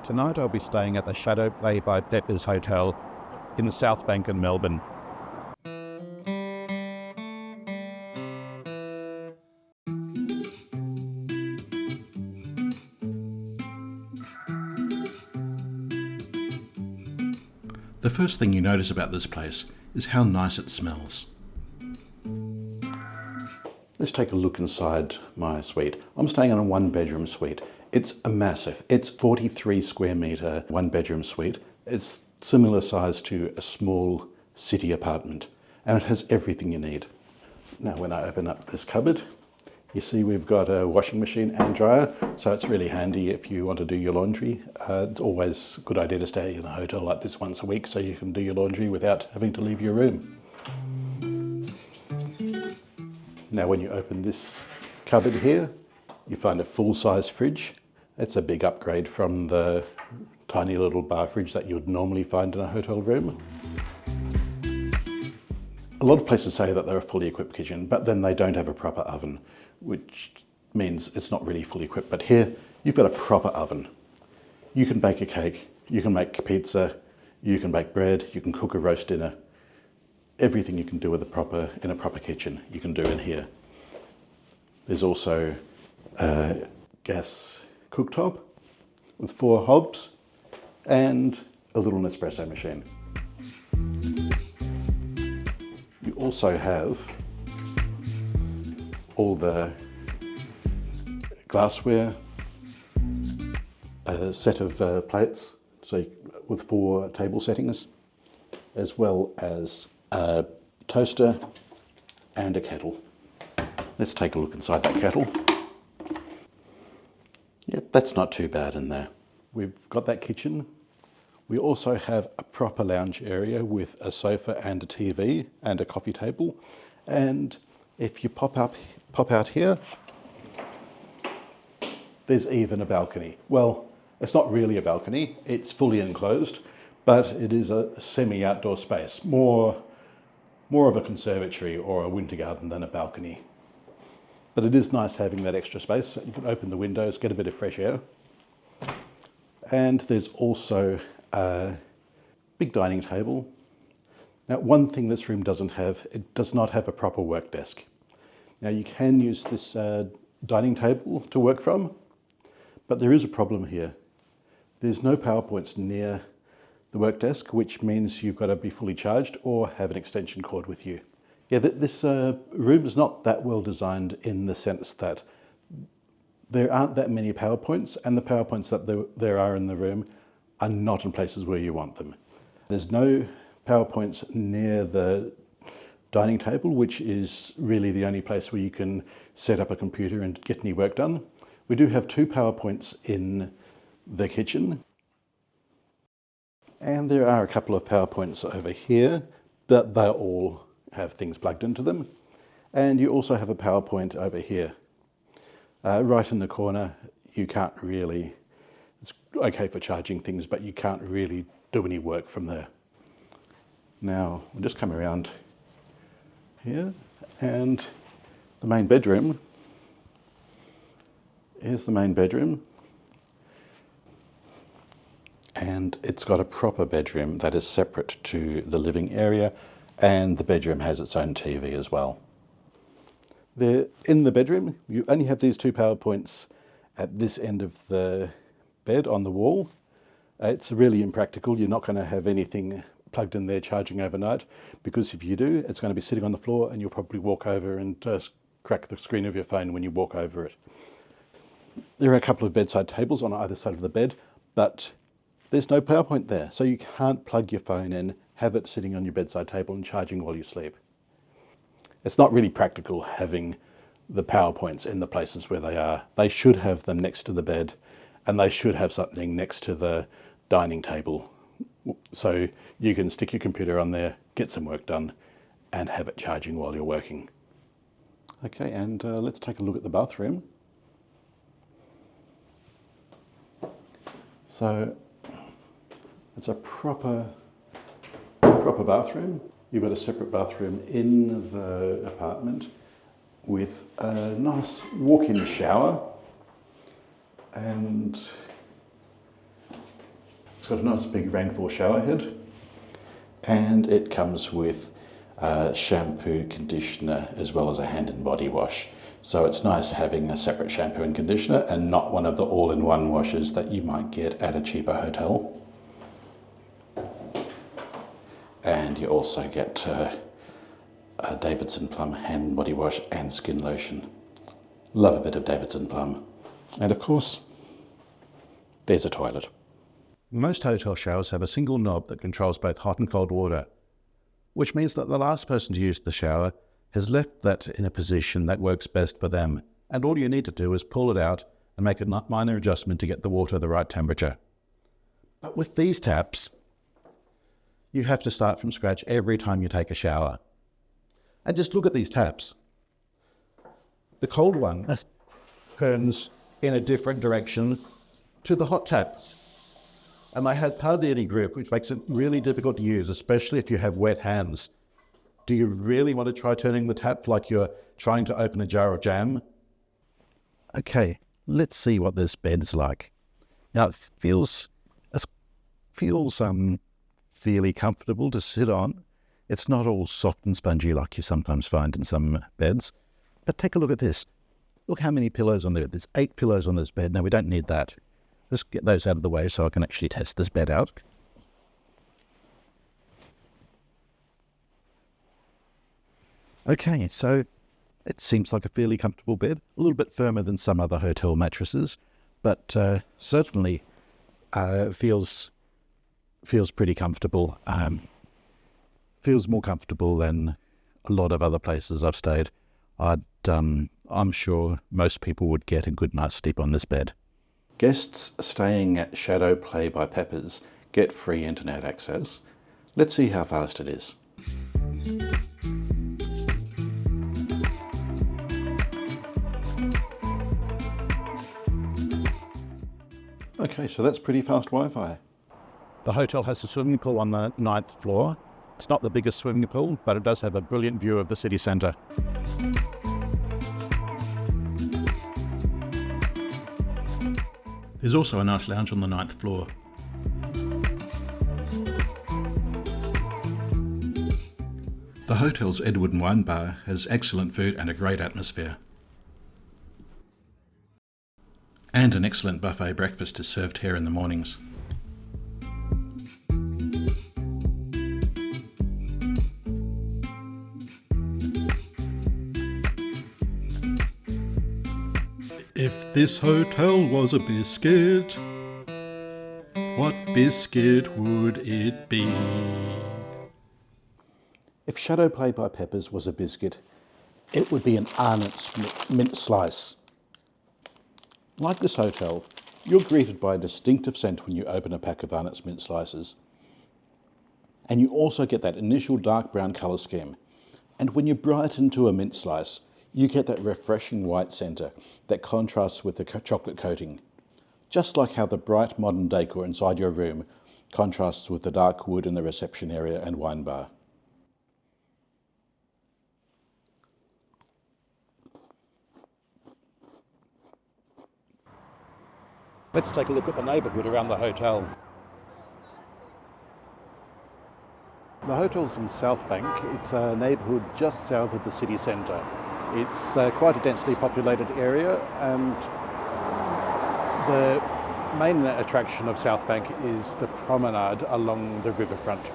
Tonight I'll be staying at the Shadow Play by Peppers Hotel in the South Bank in Melbourne. The first thing you notice about this place is how nice it smells. Let's take a look inside my suite. I'm staying in a one-bedroom suite. It's a massive, it's 43 square metre one-bedroom suite. It's similar size to a small city apartment, and it has everything you need. Now when I open up this cupboard, you see we've got a washing machine and dryer, so it's really handy if you want to do your laundry. It's always a good idea to stay in a hotel like this once a week so you can do your laundry without having to leave your room. Now when you open this cupboard here, you find a full-size fridge. It's a big upgrade from the tiny little bar fridge that you would normally find in a hotel room. A lot of places say that they're a fully equipped kitchen, but then they don't have a proper oven, which means it's not really fully equipped. But here, you've got a proper oven. You can bake a cake, you can make pizza, you can bake bread, you can cook a roast dinner. Everything you can do in a proper kitchen, you can do in here. There's also a gas cooktop with 4 hobs and a little Nespresso machine. You also have all the glassware, a set of plates, so with 4 table settings, as well as a toaster and a kettle. Let's take a look inside that kettle. Yep, that's not too bad in there. We've got that kitchen. We also have a proper lounge area with a sofa and a TV and a coffee table. And if you pop out here, there's even a balcony. Well, it's not really a balcony, it's fully enclosed, but it is a semi-outdoor space, more of a conservatory or a winter garden than a balcony. But it is nice having that extra space. You can open the windows, get a bit of fresh air. And there's also a big dining table. Now, one thing this room doesn't have, it does not have a proper work desk. Now, you can use this dining table to work from, but there is a problem here. There's no power points near the work desk, which means you've got to be fully charged or have an extension cord with you. Yeah, this room is not that well designed in the sense that there aren't that many power points, and the power points that there are in the room are not in places where you want them. There's no power points near the dining table, which is really the only place where you can set up a computer and get any work done. We do have 2 power points in the kitchen. And there are a couple of power points over here, but they all have things plugged into them. And you also have a power point over here. Right in the corner, you can't really, it's okay for charging things, but you can't really do any work from there. Now, we'll just come around here, and the main bedroom. Here's the main bedroom. And it's got a proper bedroom that is separate to the living area, and the bedroom has its own TV as well. In the bedroom, you only have these 2 power points at this end of the bed on the wall. It's really impractical. You're not going to have anything plugged in there charging overnight, because if you do, it's going to be sitting on the floor and you'll probably walk over and crack the screen of your phone when you walk over it. There are a couple of bedside tables on either side of the bed, but there's no power point there, so you can't plug your phone in, have it sitting on your bedside table and charging while you sleep. It's not really practical having the power points in the places where they are. They should have them next to the bed, and they should have something next to the dining table, so you can stick your computer on there, get some work done, and have it charging while you're working. Okay, and let's take a look at the bathroom. So it's a proper bathroom. You've got a separate bathroom in the apartment with a nice walk-in shower, and got a nice big rainfall shower head, and it comes with shampoo, conditioner, as well as a hand and body wash. So it's nice having a separate shampoo and conditioner and not one of the all-in-one washes that you might get at a cheaper hotel. And you also get a Davidson Plum hand and body wash and skin lotion. Love a bit of Davidson Plum. And of course, there's a toilet. Most hotel showers have a single knob that controls both hot and cold water, which means that the last person to use the shower has left that in a position that works best for them, and all you need to do is pull it out and make a minor adjustment to get the water the right temperature. But with these taps, you have to start from scratch every time you take a shower. And just look at these taps. The cold one turns in a different direction to the hot taps. And they have hardly any grip, which makes it really difficult to use, especially if you have wet hands. Do you really want to try turning the tap like you're trying to open a jar of jam? Okay, let's see what this bed's like. Now, it feels fairly comfortable to sit on. It's not all soft and spongy like you sometimes find in some beds. But take a look at this. Look how many pillows on there. There's 8 pillows on this bed. Now, we don't need that. Let's get those out of the way so I can actually test this bed out. Okay, so it seems like a fairly comfortable bed. A little bit firmer than some other hotel mattresses, but certainly feels pretty comfortable. Feels more comfortable than a lot of other places I've stayed. I'm sure most people would get a good night's sleep on this bed. Guests staying at Shadow Play by Peppers get free internet access. Let's see how fast it is. Okay, so that's pretty fast Wi-Fi. The hotel has a swimming pool on the 9th floor. It's not the biggest swimming pool, but it does have a brilliant view of the city centre. There's also a nice lounge on the 9th floor. The hotel's Edward and Wine Bar has excellent food and a great atmosphere. And an excellent buffet breakfast is served here in the mornings. If this hotel was a biscuit, what biscuit would it be? If Shadow Play by Peppers was a biscuit, it would be an Arnott's mint slice. Like this hotel, you're greeted by a distinctive scent when you open a pack of Arnott's mint slices. And you also get that initial dark brown colour scheme. And when you brighten to a mint slice, you get that refreshing white centre that contrasts with the chocolate coating. Just like how the bright modern decor inside your room contrasts with the dark wood in the reception area and wine bar. Let's take a look at the neighbourhood around the hotel. The hotel's in South Bank. It's a neighbourhood just south of the city centre. It's quite a densely populated area, and the main attraction of South Bank is the promenade along the riverfront.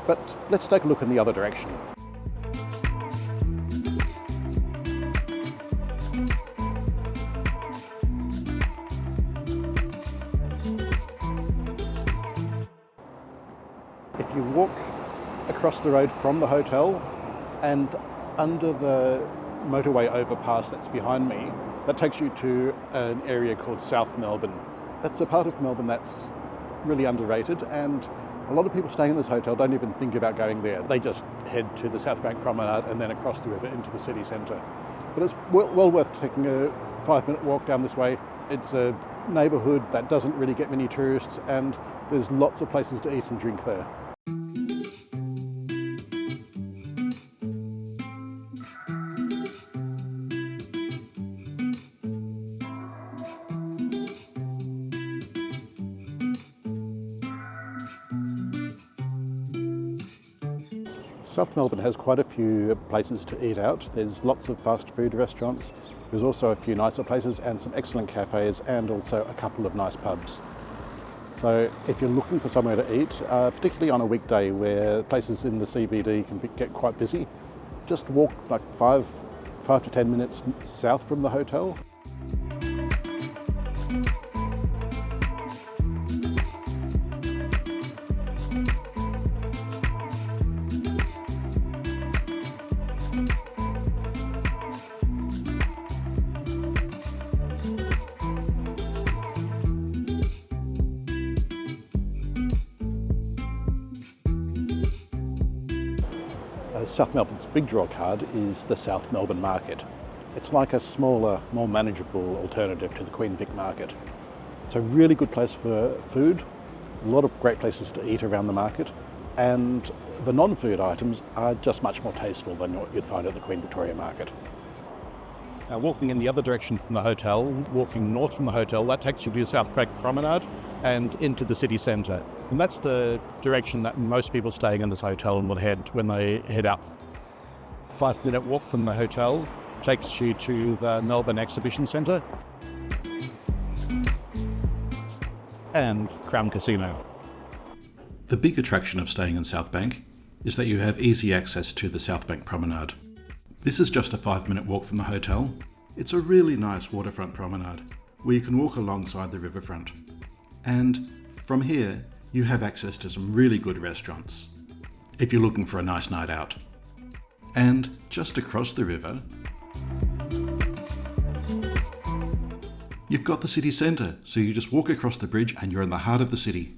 But let's take a look in the other direction. If you walk across the road from the hotel and under the motorway overpass that's behind me, that takes you to an area called South Melbourne. That's a part of Melbourne that's really underrated, and a lot of people staying in this hotel don't even think about going there. They just head to the South Bank promenade and then across the river into the city centre. But it's well worth taking a 5-minute walk down this way. It's a neighbourhood that doesn't really get many tourists, and there's lots of places to eat and drink there. South Melbourne has quite a few places to eat out. There's lots of fast food restaurants. There's also a few nicer places and some excellent cafes and also a couple of nice pubs. So if you're looking for somewhere to eat, particularly on a weekday where places in the CBD can get quite busy, just walk like 5 to 10 minutes south from the hotel. South Melbourne's big draw card is the South Melbourne Market. It's like a smaller, more manageable alternative to the Queen Vic Market. It's a really good place for food, a lot of great places to eat around the market, and the non-food items are just much more tasteful than what you'd find at the Queen Victoria Market. Now, walking in the other direction from the hotel, walking north from the hotel, that takes you to South Bank Promenade and into the city centre. And that's the direction that most people staying in this hotel will head when they head out. 5-minute walk from the hotel takes you to the Melbourne Exhibition Centre and Crown Casino. The big attraction of staying in South Bank is that you have easy access to the South Bank Promenade. This is just a 5-minute walk from the hotel. It's a really nice waterfront promenade where you can walk alongside the riverfront. And from here, you have access to some really good restaurants if you're looking for a nice night out. And just across the river, you've got the city centre, so you just walk across the bridge and you're in the heart of the city.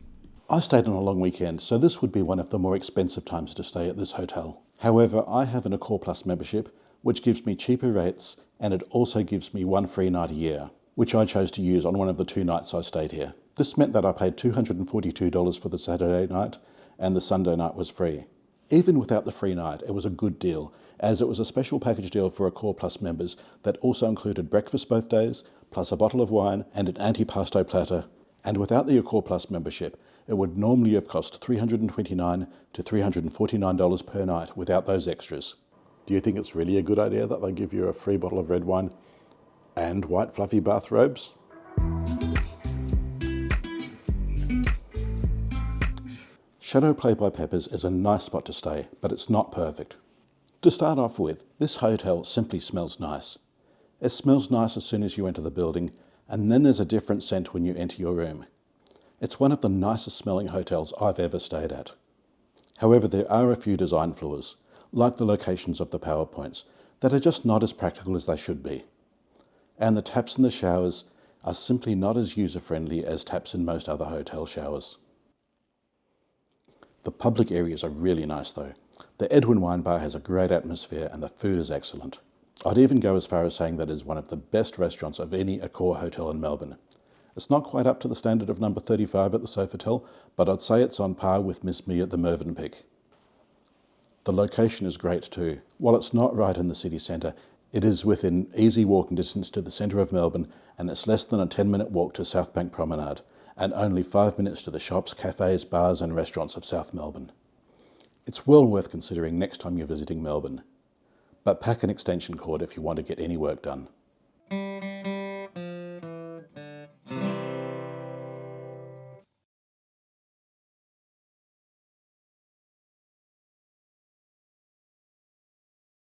I stayed on a long weekend, so this would be one of the more expensive times to stay at this hotel. However, I have an Accor Plus membership, which gives me cheaper rates, and it also gives me one free night a year, which I chose to use on one of the 2 nights I stayed here. This meant that I paid $242 for the Saturday night, and the Sunday night was free. Even without the free night, it was a good deal, as it was a special package deal for Accor Plus members that also included breakfast both days, plus a bottle of wine and an antipasto platter. And without the Accor Plus membership, it would normally have cost $329 to $349 per night without those extras. Do you think it's really a good idea that they give you a free bottle of red wine and white fluffy bathrobes? Shadow Play by Peppers is a nice spot to stay, but it's not perfect. To start off with, this hotel simply smells nice. It smells nice as soon as you enter the building, and then there's a different scent when you enter your room. It's one of the nicest smelling hotels I've ever stayed at. However, there are a few design flaws, like the locations of the PowerPoints, that are just not as practical as they should be. And the taps in the showers are simply not as user-friendly as taps in most other hotel showers. The public areas are really nice though. The Edwin Wine Bar has a great atmosphere and the food is excellent. I'd even go as far as saying that it is one of the best restaurants of any Accor hotel in Melbourne. It's not quite up to the standard of number 35 at the Sofitel, but I'd say it's on par with Miss Me at the Mervynpick. The location is great too. While it's not right in the city centre, it is within easy walking distance to the centre of Melbourne, and it's less than a 10-minute walk to South Bank Promenade, and only 5 minutes to the shops, cafes, bars and restaurants of South Melbourne. It's well worth considering next time you're visiting Melbourne, but pack an extension cord if you want to get any work done.